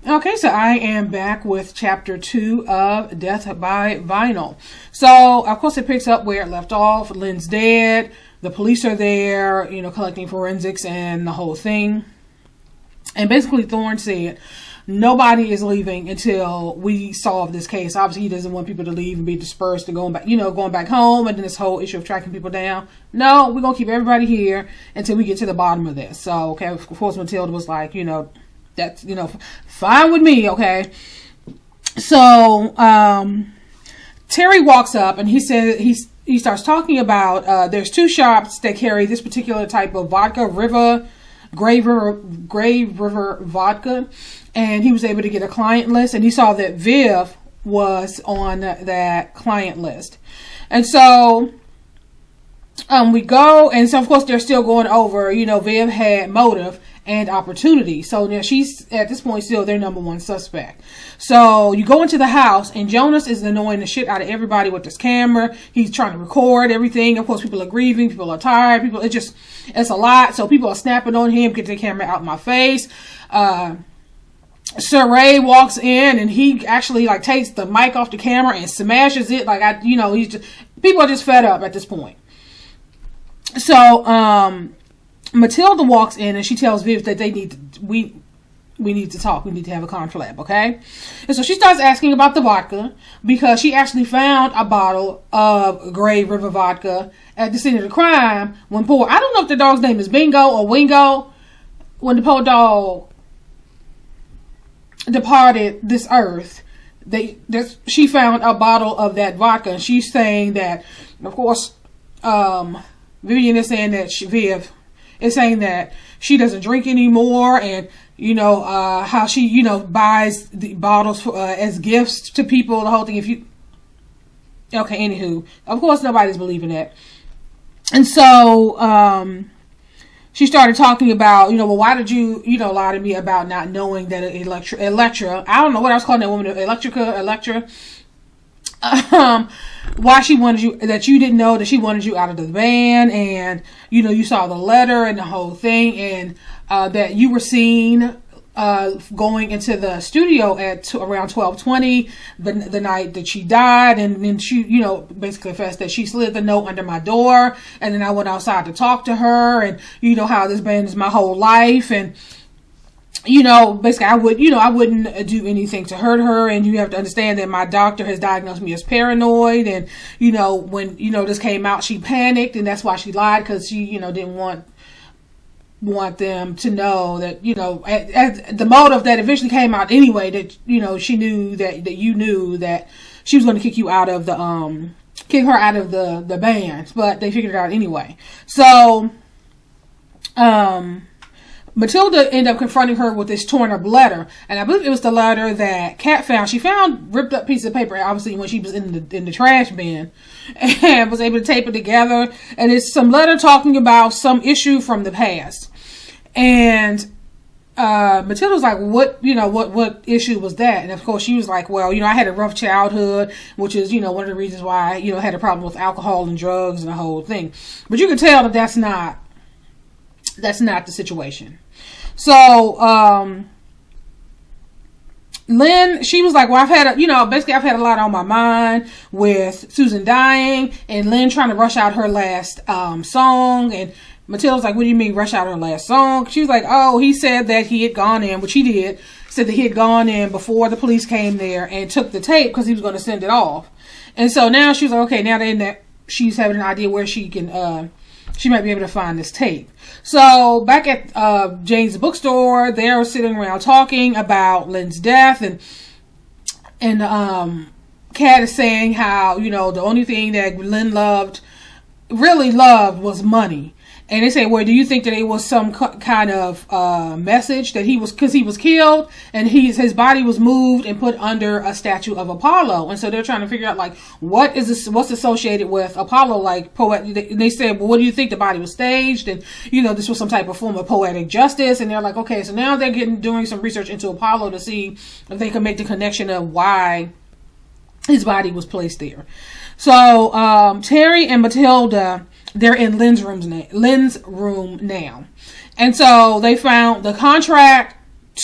Okay, so I am back with chapter 2 of Death by Vinyl. So, of course, it picks up where it left off. Lynn's dead. The police are there, you know, collecting forensics and the whole thing. And basically, Thorne said, nobody is leaving until we solve this case. Obviously, he doesn't want people to leave and be dispersed and going back, you know, going back home. And then this whole issue of tracking people down. No, we're going to keep everybody here until we get to the bottom of this. So, okay, of course, Matilda was like, you know, that's, you know, fine with me, okay? So, Terry walks up and he says, he starts talking about, there's 2 shops that carry this particular type of vodka, Grey River vodka, and he was able to get a client list, and he saw that Viv was on that client list. And so we go, and so of course they're still going over, you know, Viv had motive and opportunity. So now she's at this point still their number 1 suspect. So you go into the house and Jonas is annoying the shit out of everybody with this camera. He's trying to record everything. Of course, people are grieving, people are tired, it's a lot. So people are snapping on him, get the camera out my face. Sir Ray walks in and he actually like takes the mic off the camera and smashes it. Like people are just fed up at this point. So, Matilda walks in and she tells Viv that we need to talk. We need to have a conflab, okay? And so she starts asking about the vodka because she actually found a bottle of Grey River vodka at the scene of the crime when I don't know if the dog's name is Bingo or Wingo, when the poor dog departed this earth. She found a bottle of that vodka, and she's saying that, of course, Vivian is saying that Viv is saying that she doesn't drink anymore, and you know how she, you know, buys the bottles as gifts to people. The whole thing. Anywho, of course nobody's believing that, and so she started talking about, you know, well, why did you, you know, lie to me about not knowing that Electra, I don't know what I was calling that woman, Electra. Why she wanted you, that you didn't know that she wanted you out of the band, and you know you saw the letter and the whole thing, and that you were seen going into the studio at around 12:20 the night that she died, and then she, you know, basically confessed that she slid the note under my door, and then I went outside to talk to her, and you know how this band is my whole life, and you know, basically I wouldn't do anything to hurt her, and you have to understand that my doctor has diagnosed me as paranoid, and you know, when, you know, this came out, she panicked, and that's why she lied, because she, you know, didn't want them to know that, you know, at the motive that eventually came out anyway, that, you know, she knew that you knew that she was going to kick her out of the band, but they figured it out anyway. So, Matilda ended up confronting her with this torn up letter, and I believe it was the letter that Kat found. She found ripped up piece of paper, obviously, when she was in the trash bin, and was able to tape it together. And it's some letter talking about some issue from the past. And Matilda was like, what issue was that? And of course she was like, well, you know, I had a rough childhood, which is, you know, one of the reasons why I, you know, had a problem with alcohol and drugs and the whole thing. But you can tell that that's not the situation. So, Lynn, she was like, well, I've had a lot on my mind with Susan dying and Lynn trying to rush out her last song. And Matilda's like, what do you mean rush out her last song? She was like, oh, he said that he had gone in, which he did, said that he had gone in before the police came there and took the tape because he was going to send it off. And so now she's like, okay, now that she's having an idea where she can, she might be able to find this tape. So back at Jane's bookstore, they're sitting around talking about Lynn's death, and Kat is saying how, you know, the only thing that Lynn really loved was money. And they say, well, do you think that it was some kind of message that because he was killed and his body was moved and put under a statue of Apollo? And so they're trying to figure out, like, what's associated with Apollo, like they said, well, what do you think, the body was staged? And, you know, this was some type of form of poetic justice. And they're like, okay, so now they're doing some research into Apollo to see if they can make the connection of why his body was placed there. So Terry and Matilda, they're in Lynn's room now. And so they found the contract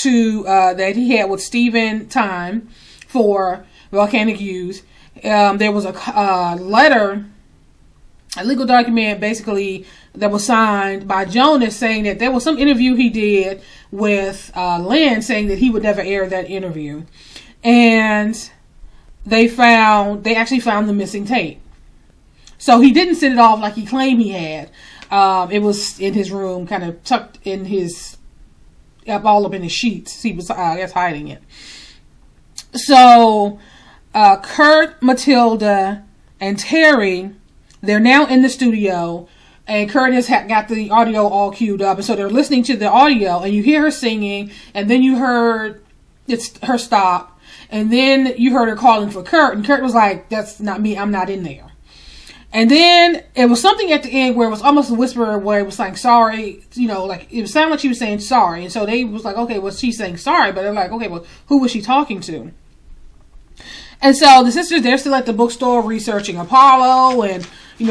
to that he had with Stephen Time for Volcanic Youth. There was a letter, a legal document basically that was signed by Jonas saying that there was some interview he did with Lynn saying that he would never air that interview. And they actually found the missing tape. So he didn't send it off like he claimed he had. It was in his room, kind of tucked in all up in his sheets. He was, I guess, hiding it. So, Kurt, Matilda, and Terry, they're now in the studio, and Kurt has got the audio all queued up, and so they're listening to the audio, and you hear her singing, and then you heard her stop, and then you heard her calling for Kurt, and Kurt was like, "That's not me, I'm not in there." And then it was something at the end where it was almost a whisper where it was like, sorry, like it sounded like she was saying sorry. And so they was like, okay, well, she's saying sorry, but they're like, okay, well, who was she talking to? And so the sisters, they're still at the bookstore researching Apollo and,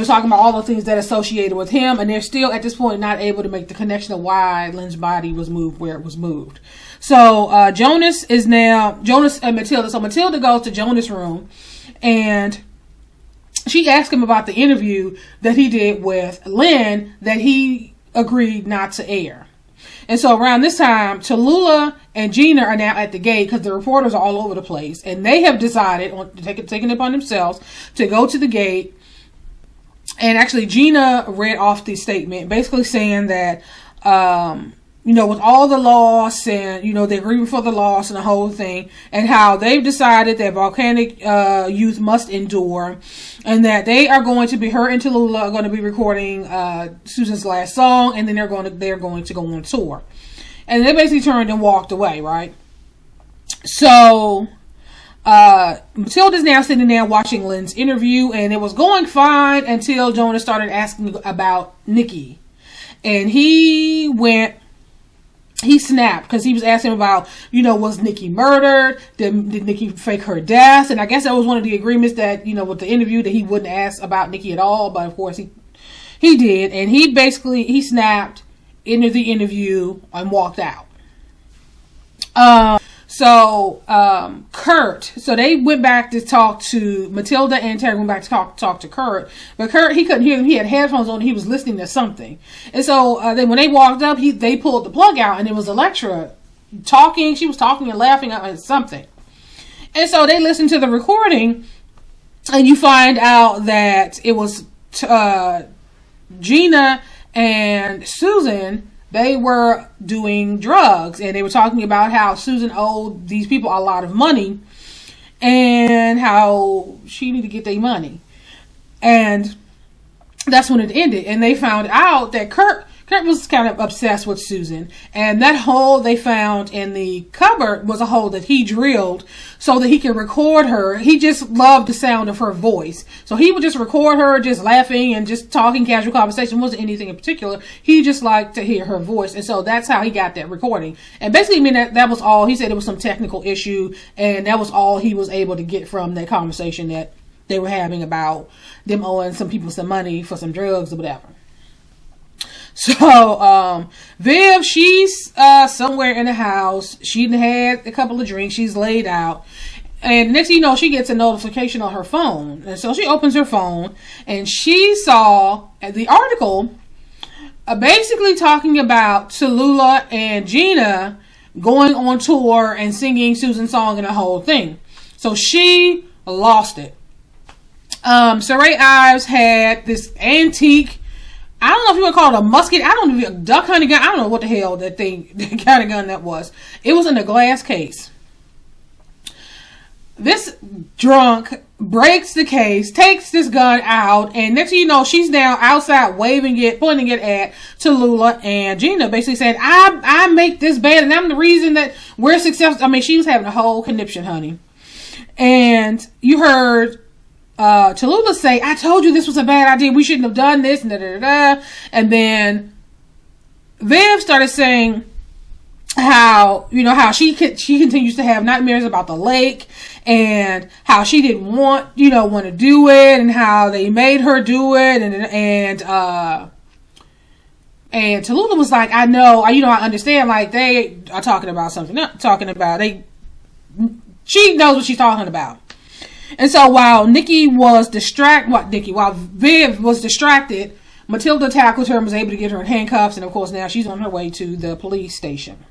talking about all the things that associated with him. And they're still at this point not able to make the connection of why Lynn's body was moved where it was moved. So Jonas and Matilda. So Matilda goes to Jonas' room and she asked him about the interview that he did with Lynn that he agreed not to air. And so around this time, Tallulah and Gina are now at the gate because the reporters are all over the place. And they have decided, taking it upon themselves, to go to the gate. And actually, Gina read off the statement, basically saying that, with all the loss and, they're grieving for the loss and the whole thing, and how they've decided that Volcanic Youth must endure, and that they are going to be, her and Tallulah are going to be recording Susan's last song, and then they're going to go on tour. And they basically turned and walked away, right? So Matilda's now sitting there watching Lynn's interview, and it was going fine until Jonas started asking about Nikki. And he snapped because he was asking about, was Nikki murdered? Did Nikki fake her death? And I guess that was one of the agreements that, with the interview, that he wouldn't ask about Nikki at all. But of course he did. And he snapped into the interview and walked out. Kurt, so they went back to talk to Matilda, and Terry went back to talk to Kurt. But Kurt, he couldn't hear them. He had headphones on. He was listening to something. And so then when they walked up, they pulled the plug out, and it was Electra talking. She was talking and laughing at something. And so they listened to the recording, and you find out that it was Gina and Susan. They were doing drugs, and they were talking about how Susan owed these people a lot of money and how she needed to get their money. And that's when it ended. And they found out that Kurt was kind of obsessed with Susan. And that hole they found in the cupboard was a hole that he drilled so that he could record her. He just loved the sound of her voice. So he would just record her just laughing and just talking casual conversation. It wasn't anything in particular. He just liked to hear her voice. And so that's how he got that recording. And basically, that was all. He said it was some technical issue, and that was all he was able to get from that conversation that they were having about them owing some people some money for some drugs or whatever. So, Viv, she's somewhere in the house. She had a couple of drinks. She's laid out. And next thing you know, she gets a notification on her phone. And so she opens her phone, and she saw the article basically talking about Tallulah and Gina going on tour and singing Susan's song and the whole thing. So she lost it. Saray Ives had this antique, I don't know if you would call it a musket. I don't know, a duck hunting gun. I don't know what the hell that kind of gun that was. It was in a glass case. This drunk breaks the case, takes this gun out, and next thing you know, she's now outside waving it, pointing it at Tallulah and Gina, basically saying, I make this band, and I'm the reason that we're successful. I mean, she was having a whole conniption, honey. And you heard Tallulah say, I told you this was a bad idea. We shouldn't have done this. And then Viv started saying how she continues to have nightmares about the lake, and how she didn't want to do it, and how they made her do it, and And Tallulah was like, I know, I understand, like, they are talking about something, she knows what she's talking about. And so while while Viv was distracted, Matilda tackled her and was able to get her in handcuffs. And of course, now she's on her way to the police station.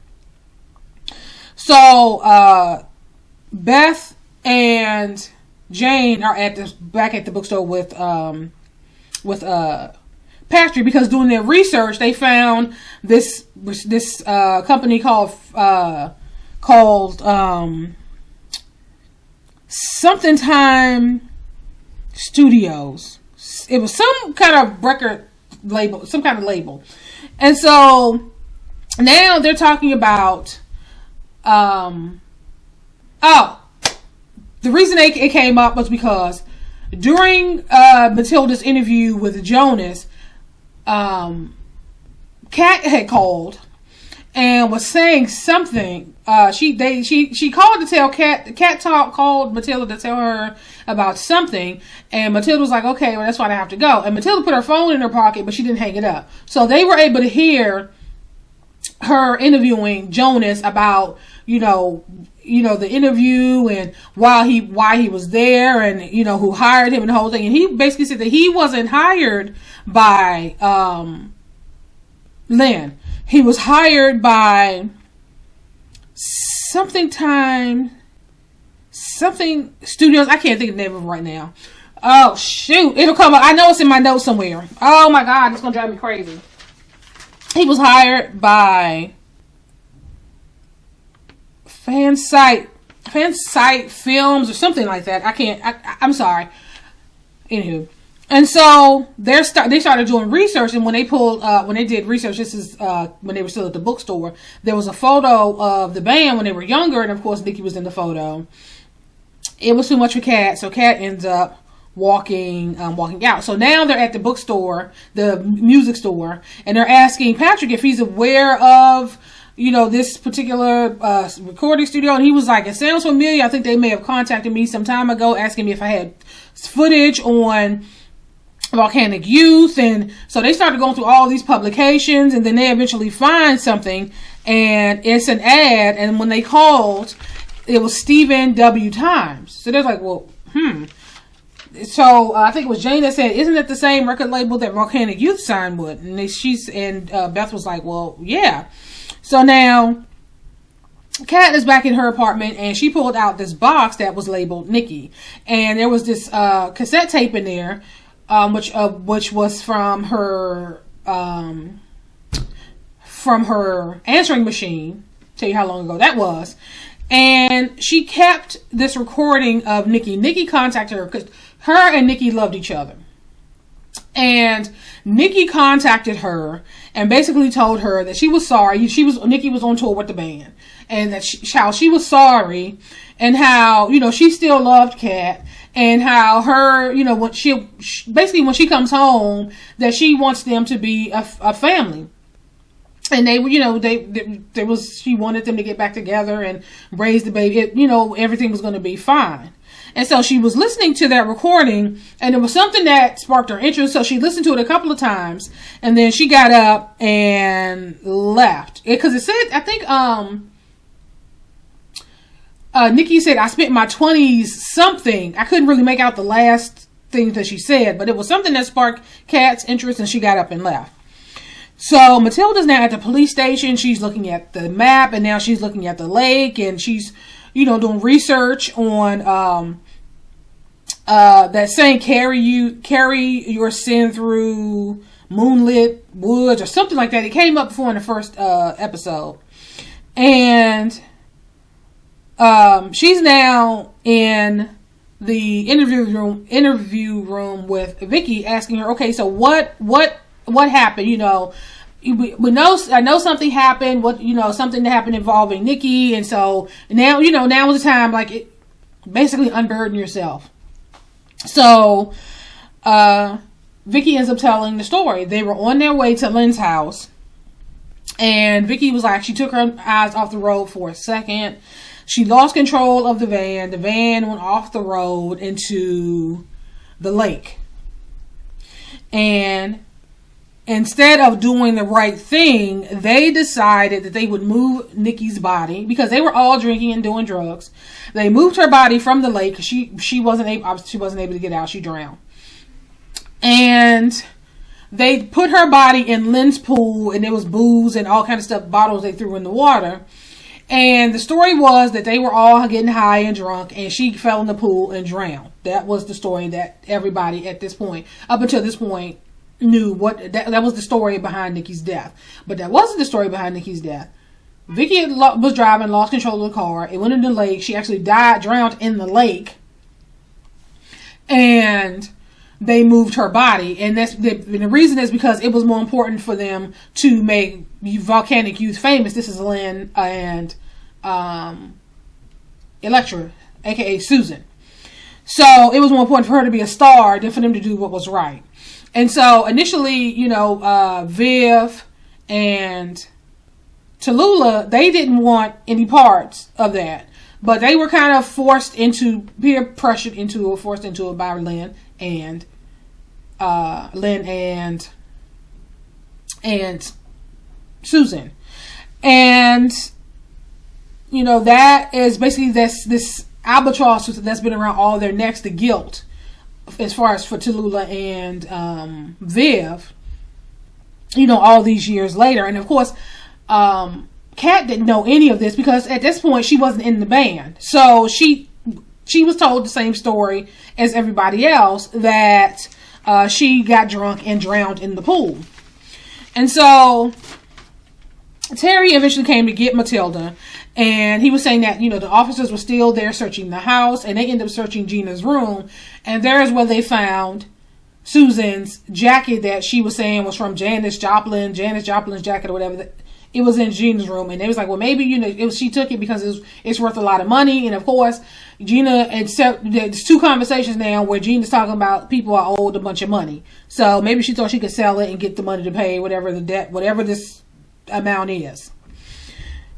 So, Beth and Jane are back at the bookstore with Patrick, because doing their research, they found this company called Something Time Studios. It was some kind of record label, some kind of label. And so now they're talking about, the reason it came up was because during Matilda's interview with Jonas, Kat had called and was saying something. She called to tell Kat called Matilda to tell her about something, and Matilda was like, okay, well, that's fine, I have to go. And Matilda put her phone in her pocket, but she didn't hang it up. So they were able to hear her interviewing Jonas about, the interview and why he was there, and who hired him and the whole thing. And he basically said that he wasn't hired by Lynn. He was hired by something studios. I can't think of the name of it right now. Oh shoot, it'll come up. I know it's in my notes somewhere. Oh my god, it's gonna drive me crazy. He was hired by Fansite Films or something like that. I'm sorry. Anywho. And so they started doing research, and when they did research, this is when they were still at the bookstore, there was a photo of the band when they were younger, and of course Nikki was in the photo. It was too much for Kat, so Kat ends up walking out. So now they're at the bookstore, the music store, and they're asking Patrick if he's aware of this particular recording studio, and he was like, it sounds familiar. I think they may have contacted me some time ago asking me if I had footage on Volcanic Youth. And so they started going through all these publications, and then they eventually find something, and it's an ad. And when they called, it was Stephen W. Times. So they're like, well, So I think it was Jane that said, isn't it the same record label that Volcanic Youth signed with? And Beth was like, well, yeah. So now Kat is back in her apartment, and she pulled out this box that was labeled Nikki, and there was this cassette tape in there, which was from her answering machine. Tell you how long ago that was. And she kept this recording of Nikki. Nikki contacted her because her and Nikki loved each other. And Nikki contacted her and basically told her that she was sorry. Nikki was on tour with the band, and that how she was sorry, and how she still loved Kat, and how her when she comes home, that she wants them to be a family. And she wanted them to get back together and raise the baby. Everything was going to be fine. And so she was listening to that recording, and it was something that sparked her interest. So she listened to it a couple of times, and then she got up and left. Because it said, I think, Nikki said, I spent my 20s something. I couldn't really make out the last thing that she said, but it was something that sparked Kat's interest, and she got up and left. So Matilda's now at the police station. She's looking at the map, and now she's looking at the lake, and she's doing research on that saying carry your sin through moonlit woods or something like that. It came up before in the first episode. And she's now in the interview room with Vicky, asking her, okay, so what happened? I know something happened. Something that happened involving Nikki, and so now now is the time, basically unburden yourself. So, Vicky ends up telling the story. They were on their way to Lynn's house, and Vicky was like, she took her eyes off the road for a second. She lost control of the van. The van went off the road into the lake, and instead of doing the right thing, they decided that they would move Nikki's body, because they were all drinking and doing drugs. They moved her body from the lake. She wasn't able to get out. She drowned. And they put her body in Lynn's pool, and there was booze and all kind of stuff, bottles they threw in the water. And the story was that they were all getting high and drunk, and she fell in the pool and drowned. That was the story that everybody at this point, up until this point, knew. That was the story behind Nikki's death. But that wasn't the story behind Nikki's death. Vicky was driving, lost control of the car. It went into the lake. She actually drowned in the lake. And they moved her body. And the reason is because it was more important for them to make Volcanic Youth famous. This is Lynn and Electra, aka Susan. So it was more important for her to be a star than for them to do what was right. And so initially, Viv and Tallulah, they didn't want any parts of that. But they were kind of forced into by Lynn and Susan. And, that is basically this albatross that's been around all their necks, the guilt, as far as for Tallulah and Viv, all these years later. And of course, Kat didn't know any of this, because at this point she wasn't in the band. So she was told the same story as everybody else, that she got drunk and drowned in the pool. And so Terry eventually came to get Matilda, and he was saying that, the officers were still there searching the house, and they ended up searching Gina's room, and there's where they found Susan's jacket that she was saying was from Janis Joplin's jacket or whatever. It was in Gina's room, and they was like, well, maybe, she took it because it's worth a lot of money. And of course, Gina, there's two conversations now where Gina's talking about people are owed a bunch of money. So maybe she thought she could sell it and get the money to pay whatever the debt, whatever this amount is.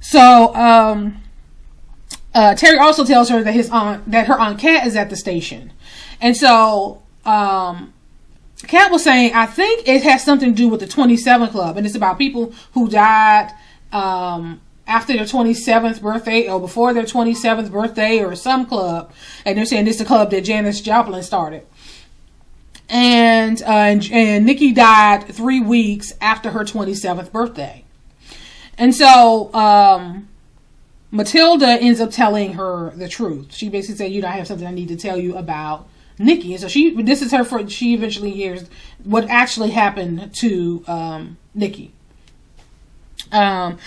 So, Terry also tells her that her aunt Kat is at the station. And so, Kat was saying, I think it has something to do with the 27 Club, and it's about people who died after their 27th birthday or before their 27th birthday, or some club. And they're saying this is the club that Janis Joplin started. And Nikki died 3 weeks after her 27th birthday. And so Matilda ends up telling her the truth. She basically said, I have something I need to tell you about Nikki. And so she eventually hears what actually happened to Nikki. So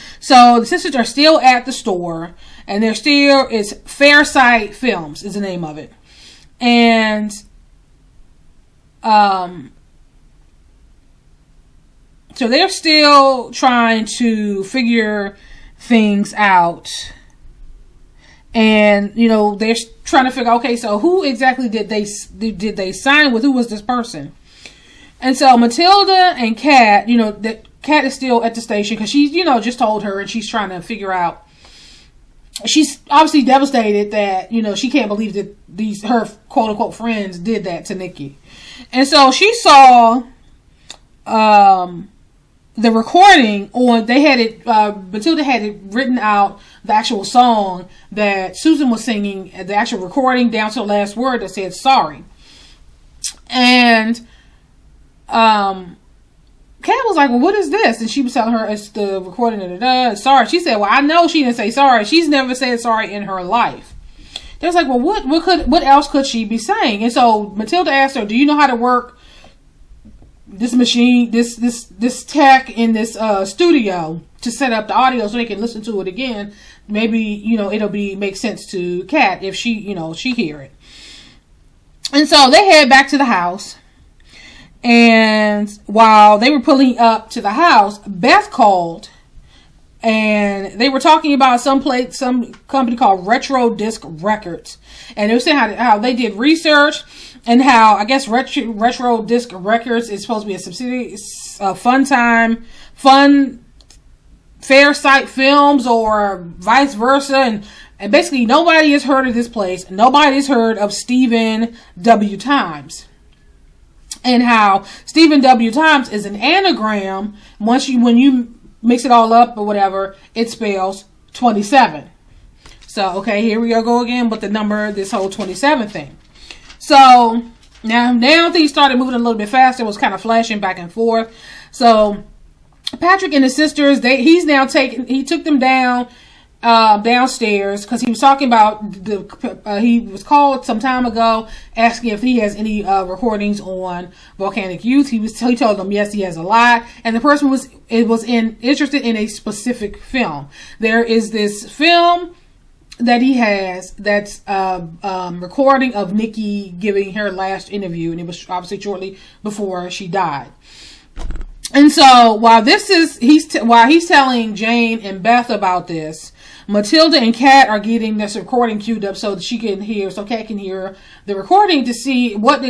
the sisters are still at the store, and it's Fairsight Films is the name of it. And so they're still trying to figure things out. And, they're trying to figure out, okay, so who exactly did they sign with? Who was this person? And so Matilda and Kat, that Kat is still at the station because she's, just told her, and she's trying to figure out. She's obviously devastated that, she can't believe that her quote unquote friends did that to Nikki. And so she saw the recording on, Matilda had it written out, the actual song that Susan was singing, the actual recording down to the last word that said sorry. And Kat was like, well, what is this? And she was telling her it's the recording of sorry. She said, well, I know she didn't say sorry. She's never said sorry in her life. They was like, well, what else could she be saying? And so Matilda asked her, do you know how to work this machine, this tech in this studio to set up the audio so they can listen to it again? Maybe, it'll make sense to Kat if she hear it. And so they head back to the house. And while they were pulling up to the house, Beth called, and they were talking about some company called Retro Disc Records. And they were saying how they did research, and how, I guess, Retro Disc Records is supposed to be a subsidiary, Fun Fairsight Films, or vice versa. And basically nobody has heard of this place. Nobody's heard of Stephen W. Times. and how Stephen W. Times is an anagram. When you mix it all up or whatever, it spells 27. So, okay, here we go again with the number, this whole 27 thing. So, now things started moving a little bit faster. It was kind of flashing back and forth. So, Patrick and his sisters, he took them downstairs because he was talking about he was called some time ago asking if he has any recordings on Volcanic Youth. He told them yes, he has a lot, and the person was interested in a specific film. There is this film that he has that's recording of Nikki giving her last interview, and it was obviously shortly before she died. And so while he's telling Jane and Beth about this, Matilda and Kat are getting this recording queued up so that Kat can hear the recording to see what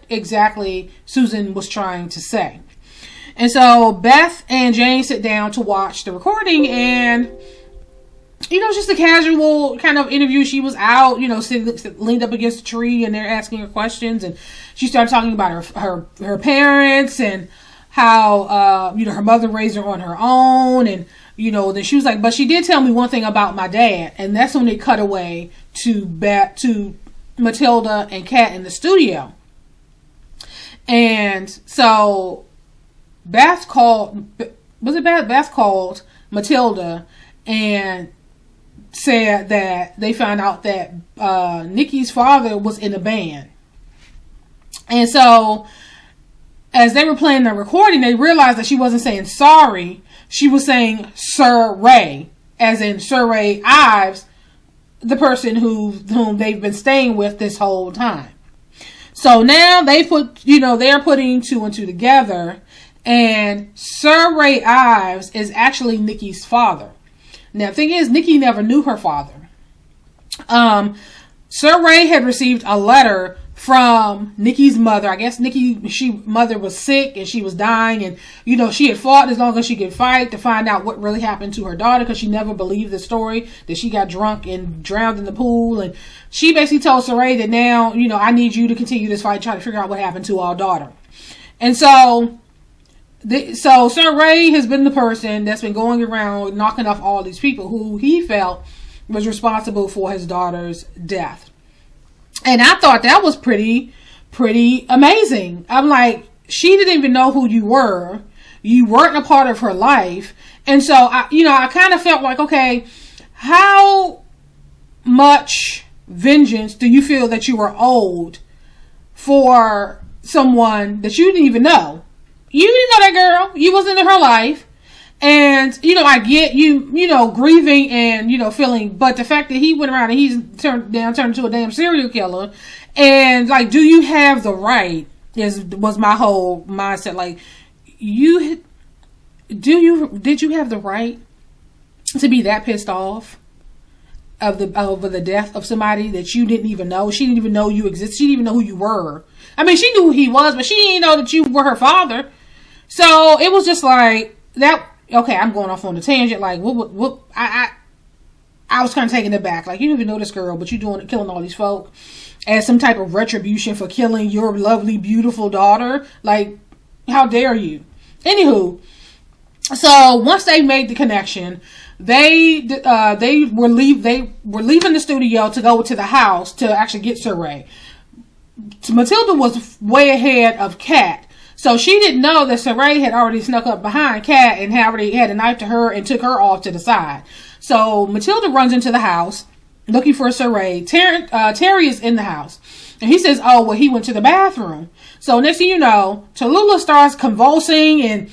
exactly Susan was trying to say. And so Beth and Jane sit down to watch the recording, and just a casual kind of interview. She was out, leaned up against a tree, and they're asking her questions, and she started talking about her parents and how her mother raised her on her own, and then she was like, but she did tell me one thing about my dad. And that's when they cut away to Matilda and Kat in the studio. And so Beth called Matilda and said that they found out that Nikki's father was in a band. And so as they were playing the recording, they realized that she wasn't saying sorry. She was saying Sir Ray, as in Sir Ray Ives, the person whom they've been staying with this whole time. So now they're putting two and two together, and Sir Ray Ives is actually Nikki's father. Now, the thing is, Nikki never knew her father. Sir Ray had received a letter from Nikki's mother. I guess mother was sick and she was dying, and she had fought as long as she could fight to find out what really happened to her daughter, because she never believed the story that she got drunk and drowned in the pool. And she basically told Sir Ray that now, I need you to continue this fight, try to figure out what happened to our daughter. And so Sir Ray has been the person that's been going around knocking off all these people who he felt was responsible for his daughter's death. And I thought that was pretty amazing. I'm like, she didn't even know who you were. You weren't a part of her life. And so I kind of felt like, okay, how much vengeance do you feel that you were owed for someone that you didn't even know? You didn't know that girl. You wasn't in her life. And, I get you, grieving and, feeling, but the fact that he went around and he's turned into a damn serial killer, and like, do you have the right, was my whole mindset. Like, did you have the right to be that pissed off over the death of somebody that you didn't even know? She didn't even know you existed. She didn't even know who you were. I mean, she knew who he was, but she didn't know that you were her father. So it was just like that. Okay, I'm going off on a tangent. Like, I was kind of taken aback. Like, you didn't even know this girl, but you killing all these folk as some type of retribution for killing your lovely, beautiful daughter. Like, how dare you? Anywho, so once they made the connection, they were leaving the studio to go to the house to actually get Sir Ray. Matilda was way ahead of Kat. So she didn't know that Sir Ray had already snuck up behind Kat and already had a knife to her and took her off to the side. So Matilda runs into the house looking for Sir Ray. Terry is in the house. And he says, oh, well, he went to the bathroom. So next thing you know, Tallulah starts convulsing, and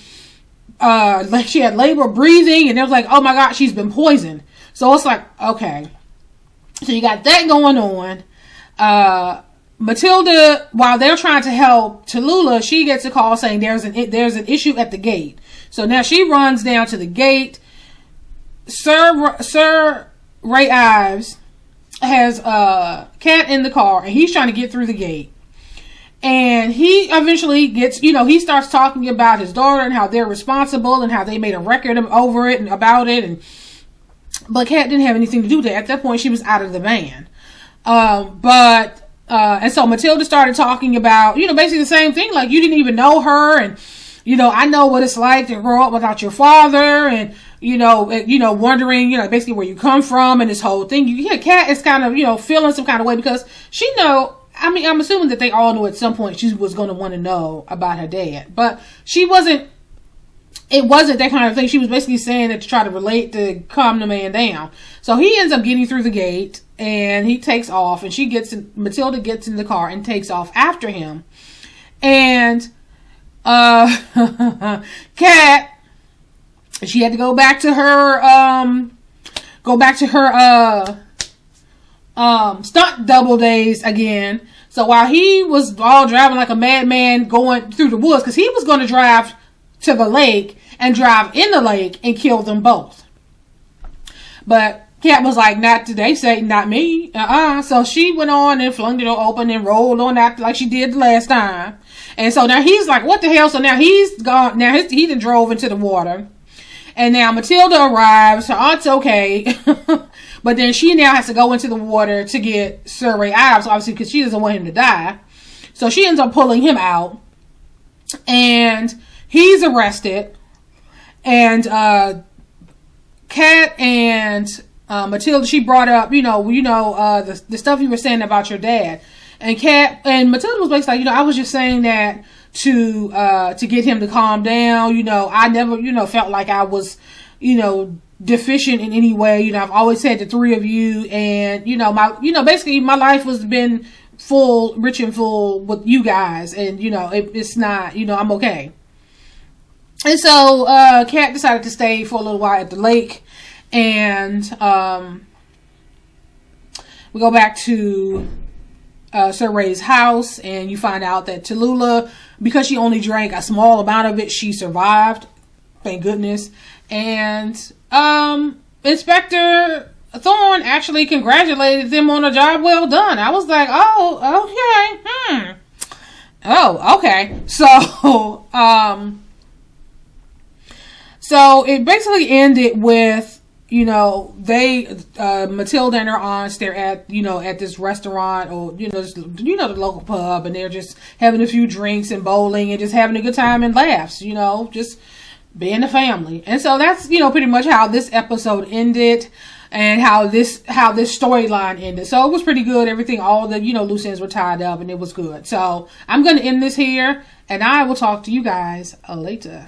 she had labor breathing, and it was like, oh my God, she's been poisoned. So it's like, okay. So you got that going on. Matilda, while they're trying to help Tallulah, she gets a call saying there's an issue at the gate. So now she runs down to the gate. Sir Ray Ives has Kat in the car, and he's trying to get through the gate. And he eventually gets, he starts talking about his daughter and how they're responsible and how they made a record over it and about it. But Kat didn't have anything to do with it. At that point, she was out of the van. But And so Matilda started talking about, you know, basically the same thing. Like, you didn't even know her. And, you know, I know what it's like to grow up without your father. And, you know, wondering, you know, basically where you come from and this whole thing. You hear Kat is kind of, you know, feeling some kind of way because she know, I mean, I'm assuming that they all knew at some point she was going to want to know about her dad. But she wasn't, it wasn't that kind of thing. She was basically saying that to try to relate to calm the man down. So he ends up getting through the gate and he takes off, and Matilda gets in the car and takes off after him. And Kat, she had to go back to her stunt double days again. So while he was all driving like a madman going through the woods, because he was going to drive to the lake and drive in the lake and kill them both. But Kat was like, not today, Satan, not me. So she went on and flung the door open and rolled on that like she did the last time. And so now he's like, what the hell? So now he's gone. Now he done drove into the water. And now Matilda arrives. Her aunt's okay. But then she now has to go into the water to get Sir Ray out. So obviously, because she doesn't want him to die. So she ends up pulling him out. And he's arrested. And Kat and Matilda, she brought up, the stuff you were saying about your dad. And Kat and Matilda was basically like, I was just saying that to get him to calm down. I never, felt like I was, deficient in any way. I've always had the three of you, and basically my life has been full, rich and full with you guys, and it's not, I'm okay. And so Kat decided to stay for a little while at the lake, and we go back to Sir Ray's house, and you find out that Tallulah, because she only drank a small amount of it, she survived, thank goodness. And Inspector Thorne actually congratulated them on a job well done. I was like, oh, okay, oh, okay. So it basically ended with, Matilda and her aunts, they're at this restaurant, or, the local pub, and they're just having a few drinks and bowling and just having a good time and laughs, just being a family. And so that's, pretty much how this episode ended, and how this storyline ended. So it was pretty good. Everything, all the, loose ends were tied up, and it was good. So I'm going to end this here, and I will talk to you guys later.